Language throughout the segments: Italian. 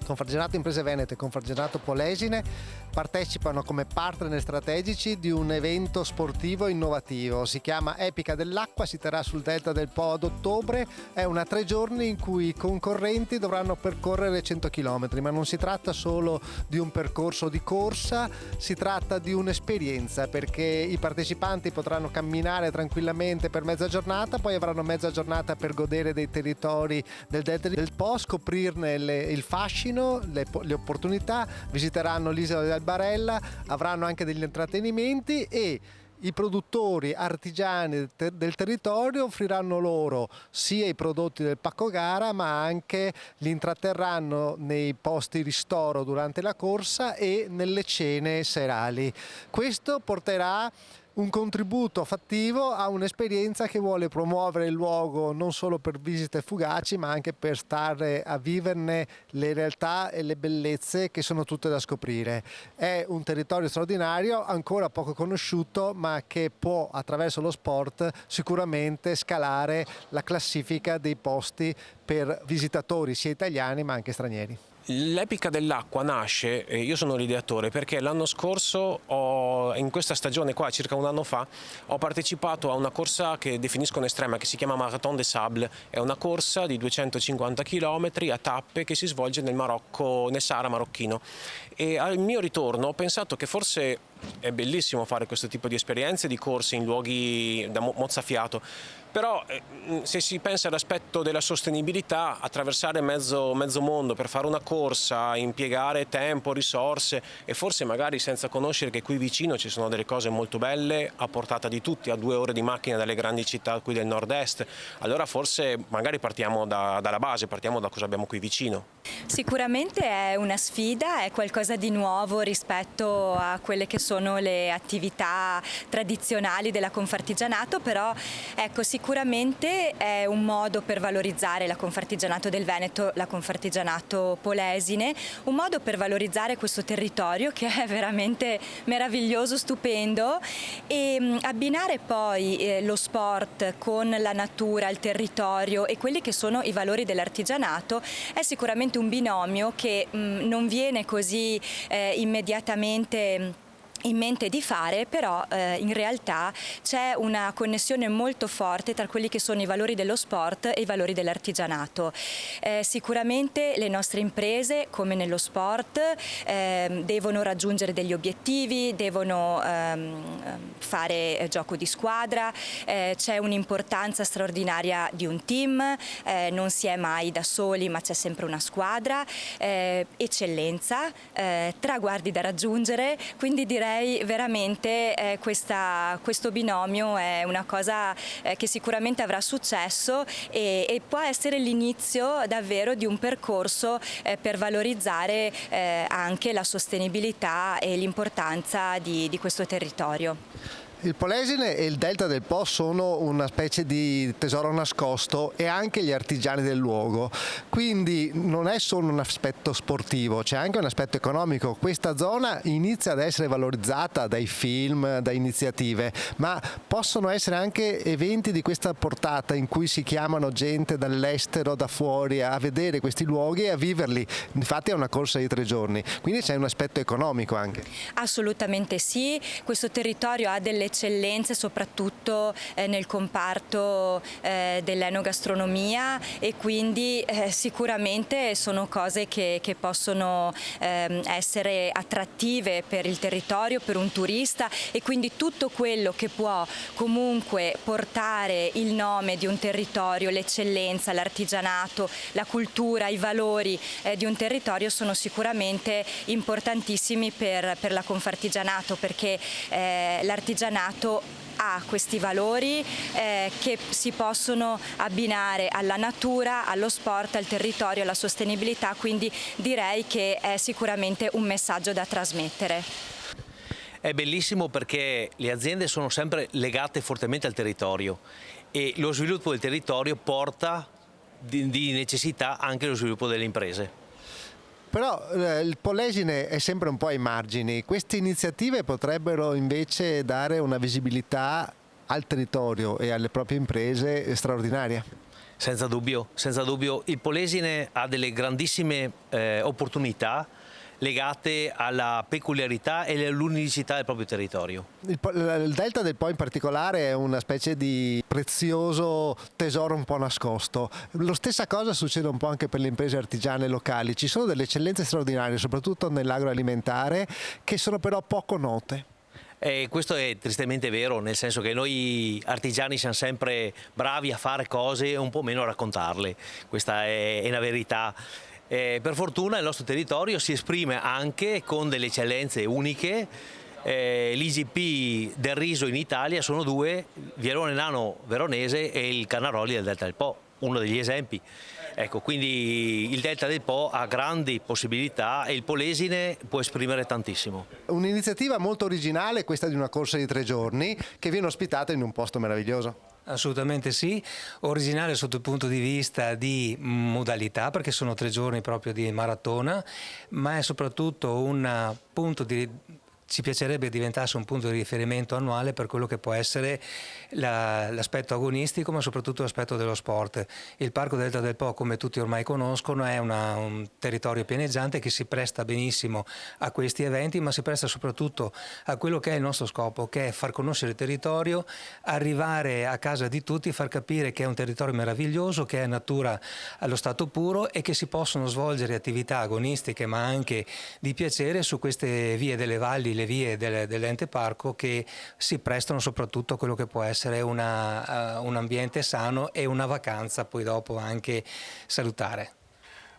Confartigianato Imprese Venete e Confartigianato Polesine partecipano come partner strategici di un evento sportivo innovativo. Si chiama Epica dell'Acqua, si terrà sul Delta del Po ad ottobre. È una 3 giorni in cui i concorrenti dovranno percorrere 100 km, ma non si tratta solo di un percorso di corsa, si tratta di un'esperienza, perché i partecipanti potranno camminare tranquillamente per mezza giornata, poi avranno mezza giornata per godere dei territori del Delta del Po, scoprirne il fascino, le opportunità, visiteranno l'isola di Albarella, avranno anche degli intrattenimenti e i produttori artigiani del territorio offriranno loro sia i prodotti del pacco gara, ma anche li intratterranno nei posti ristoro durante la corsa e nelle cene serali. Questo porterà un contributo fattivo a un'esperienza che vuole promuovere il luogo non solo per visite fugaci, ma anche per stare a viverne le realtà e le bellezze che sono tutte da scoprire. È un territorio straordinario, ancora poco conosciuto, ma che può attraverso lo sport sicuramente scalare la classifica dei posti per visitatori sia italiani ma anche stranieri. L'Epica dell'Acqua nasce, io sono l'ideatore, perché l'anno scorso, in questa stagione qua, circa un anno fa, ho partecipato a una corsa che definiscono estrema, che si chiama Marathon des Sables. È una corsa di 250 km a tappe che si svolge nel Marocco, nel Sahara marocchino. E al mio ritorno ho pensato che forse è bellissimo fare questo tipo di esperienze, di corse in luoghi da mozzafiato. Però se si pensa all'aspetto della sostenibilità, attraversare mezzo mondo per fare una corsa, impiegare tempo, risorse e forse magari senza conoscere che qui vicino ci sono delle cose molto belle a portata di tutti, a 2 ore di macchina dalle grandi città qui del nord-est, allora forse magari partiamo dalla base, partiamo da cosa abbiamo qui vicino. Sicuramente è una sfida, è qualcosa di nuovo rispetto a quelle che sono le attività tradizionali della Confartigianato, però ecco, sicuramente è un modo per valorizzare la Confartigianato del Veneto, la Confartigianato Polesine, un modo per valorizzare questo territorio che è veramente meraviglioso, stupendo, e abbinare poi lo sport con la natura, il territorio e quelli che sono i valori dell'artigianato è sicuramente un binomio che non viene così immediatamente in mente di fare, però in realtà c'è una connessione molto forte tra quelli che sono i valori dello sport e i valori dell'artigianato. Sicuramente le nostre imprese, come nello sport, devono raggiungere degli obiettivi, devono fare gioco di squadra, c'è un'importanza straordinaria di un team, non si è mai da soli ma c'è sempre una squadra, eccellenza, traguardi da raggiungere, quindi direi veramente questo binomio è una cosa che sicuramente avrà successo e può essere l'inizio davvero di un percorso per valorizzare anche la sostenibilità e l'importanza di questo territorio. Il Polesine e il Delta del Po sono una specie di tesoro nascosto e anche gli artigiani del luogo, quindi non è solo un aspetto sportivo, c'è anche un aspetto economico. Questa zona inizia ad essere valorizzata dai film, da iniziative, ma possono essere anche eventi di questa portata in cui si chiamano gente dall'estero, da fuori, a vedere questi luoghi e a viverli. Infatti è una corsa di 3 giorni, quindi c'è un aspetto economico anche. Assolutamente sì, questo territorio ha delle eccellenze soprattutto nel comparto dell'enogastronomia e quindi sicuramente sono cose che possono essere attrattive per il territorio, per un turista, e quindi tutto quello che può comunque portare il nome di un territorio, l'eccellenza, l'artigianato, la cultura, i valori di un territorio sono sicuramente importantissimi per la Confartigianato, perché l'artigianato ha questi valori che si possono abbinare alla natura, allo sport, al territorio, alla sostenibilità, quindi direi che è sicuramente un messaggio da trasmettere. È bellissimo perché le aziende sono sempre legate fortemente al territorio e lo sviluppo del territorio porta di necessità anche lo sviluppo delle imprese. Però il Polesine è sempre un po' ai margini. Queste iniziative potrebbero invece dare una visibilità al territorio e alle proprie imprese straordinaria. Senza dubbio, senza dubbio. Il Polesine ha delle grandissime opportunità legate alla peculiarità e all'unicità del proprio territorio. Il delta del Po in particolare è una specie di prezioso tesoro un po' nascosto. Lo stessa cosa succede un po' anche per le imprese artigiane locali. Ci sono delle eccellenze straordinarie, soprattutto nell'agroalimentare, che sono però poco note. Questo è tristemente vero, nel senso che noi artigiani siamo sempre bravi a fare cose e un po' meno a raccontarle. Questa è una verità. Per fortuna il nostro territorio si esprime anche con delle eccellenze uniche. L'IGP del riso in Italia sono due, Vierone Nano Veronese e il Carnaroli del Delta del Po, uno degli esempi. Ecco, quindi il Delta del Po ha grandi possibilità e il Polesine può esprimere tantissimo. Un'iniziativa molto originale, questa di una corsa di 3 giorni, che viene ospitata in un posto meraviglioso. Assolutamente sì, originale sotto il punto di vista di modalità, perché sono 3 giorni proprio di maratona, ma è soprattutto un punto di... Ci piacerebbe diventasse un punto di riferimento annuale per quello che può essere l'aspetto agonistico, ma soprattutto l'aspetto dello sport. Il Parco Delta del Po, come tutti ormai conoscono, è un territorio pianeggiante che si presta benissimo a questi eventi, ma si presta soprattutto a quello che è il nostro scopo, che è far conoscere il territorio, arrivare a casa di tutti, far capire che è un territorio meraviglioso, che è natura allo stato puro e che si possono svolgere attività agonistiche, ma anche di piacere su queste vie delle valli, le vie dell'ente parco, che si prestano soprattutto a quello che può essere un ambiente sano e una vacanza poi dopo anche salutare.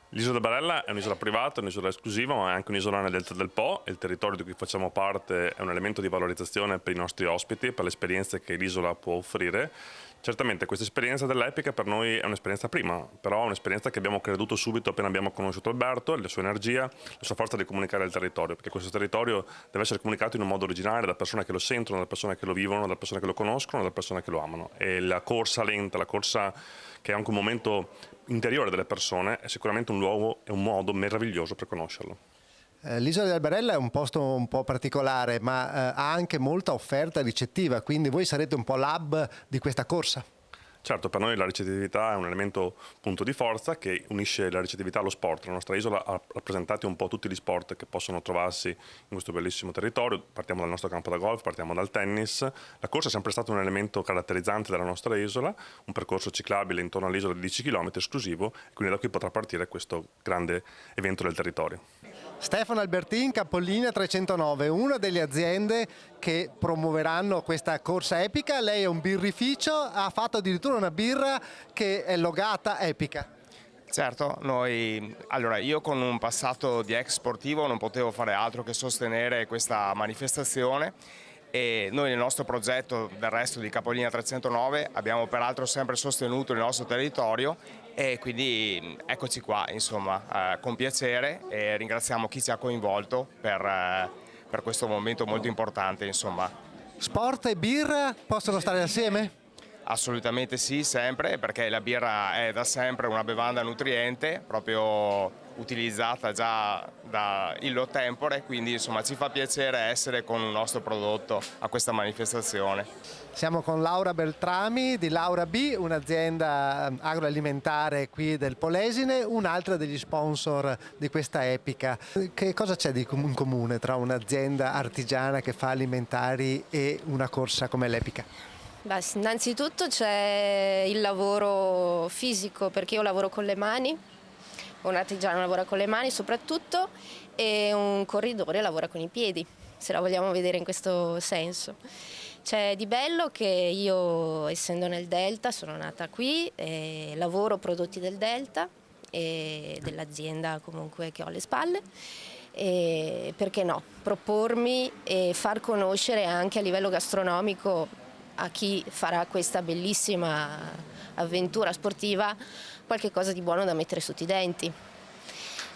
L'isola Barella è un'isola privata, un'isola esclusiva, ma è anche un'isola nel Delta del Po e il territorio di cui facciamo parte è un elemento di valorizzazione per i nostri ospiti, per le esperienze che l'isola può offrire. Certamente questa esperienza dell'Epica per noi è un'esperienza prima, però è un'esperienza che abbiamo creduto subito appena abbiamo conosciuto Alberto, la sua energia, la sua forza di comunicare il territorio, perché questo territorio deve essere comunicato in un modo originale da persone che lo sentono, da persone che lo vivono, da persone che lo conoscono, da persone che lo amano. E la corsa lenta, la corsa che è anche un momento interiore delle persone, è sicuramente un luogo e un modo meraviglioso per conoscerlo. L'isola di Alberella è un posto un po' particolare, ma ha anche molta offerta ricettiva, quindi voi sarete un po' l'hub di questa corsa. Certo, per noi la ricettività è un elemento punto di forza che unisce la ricettività allo sport. La nostra isola ha rappresentato un po' tutti gli sport che possono trovarsi in questo bellissimo territorio. Partiamo dal nostro campo da golf, partiamo dal tennis. La corsa è sempre stato un elemento caratterizzante della nostra isola, un percorso ciclabile intorno all'isola di 10 km esclusivo, e quindi da qui potrà partire questo grande evento del territorio. Stefano Albertin, Capolinea 309, una delle aziende che promuoveranno questa corsa epica. Lei è un birrificio, ha fatto addirittura una birra che è logata epica. Certo, io con un passato di ex sportivo non potevo fare altro che sostenere questa manifestazione e noi nel nostro progetto del resto di Capolinea 309 abbiamo peraltro sempre sostenuto il nostro territorio e quindi eccoci qua, insomma, con piacere, e ringraziamo chi ci ha coinvolto per questo momento molto importante, insomma. Sport e birra possono stare assieme? Assolutamente sì, sempre, perché la birra è da sempre una bevanda nutriente, proprio utilizzata già da illo tempore, quindi insomma ci fa piacere essere con il nostro prodotto a questa manifestazione. Siamo con Laura Beltrami di Laura B, un'azienda agroalimentare qui del Polesine, un'altra degli sponsor di questa epica. Che cosa c'è in comune tra un'azienda artigiana che fa alimentari e una corsa come l'epica? Beh, innanzitutto c'è il lavoro fisico, perché io lavoro con le mani, un artigiano lavora con le mani soprattutto, e un corridore lavora con i piedi, se la vogliamo vedere in questo senso. C'è di bello che io, essendo nel Delta, sono nata qui, lavoro prodotti del Delta e dell'azienda comunque che ho alle spalle, e perché no, propormi e far conoscere anche a livello gastronomico a chi farà questa bellissima avventura sportiva qualche cosa di buono da mettere sotto i denti.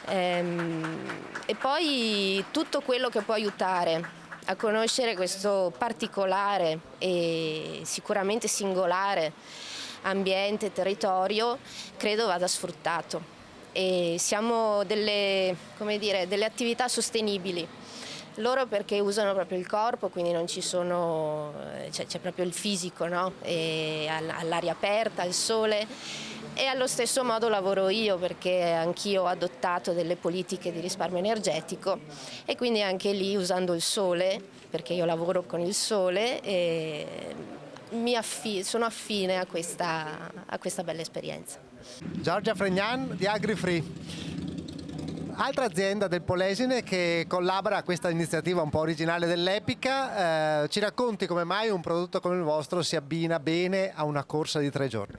E poi tutto quello che può aiutare a conoscere questo particolare e sicuramente singolare ambiente e territorio credo vada sfruttato. E siamo delle attività sostenibili. Loro perché usano proprio il corpo, quindi non ci sono, c'è proprio il fisico, no? E all'aria aperta, al sole, E allo stesso modo lavoro io, perché anch'io ho adottato delle politiche di risparmio energetico e quindi anche lì usando il sole, perché io lavoro con il sole, e sono affine a questa bella esperienza. Giorgia Fregnan di AgriFree. Altra azienda del Polesine che collabora a questa iniziativa un po' originale dell'Epica, ci racconti come mai un prodotto come il vostro si abbina bene a una corsa di 3 giorni?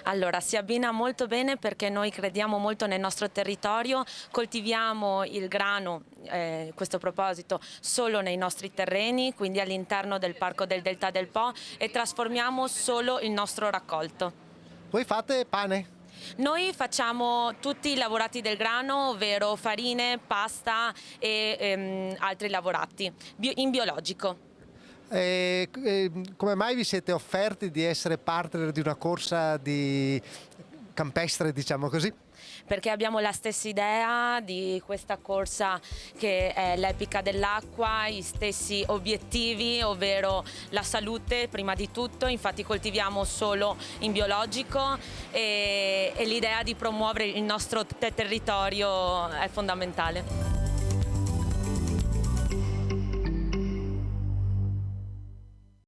Allora, si abbina molto bene perché noi crediamo molto nel nostro territorio, coltiviamo il grano, a questo proposito, solo nei nostri terreni, quindi all'interno del Parco del Delta del Po, e trasformiamo solo il nostro raccolto. Voi fate pane? Noi facciamo tutti i lavorati del grano, ovvero farine, pasta e altri lavorati, in biologico. Come mai vi siete offerti di essere partner di una corsa campestre, diciamo così? Perché abbiamo la stessa idea di questa corsa che è l'Epica dell'Acqua, gli stessi obiettivi, ovvero la salute prima di tutto, infatti coltiviamo solo in biologico e l'idea di promuovere il nostro territorio è fondamentale.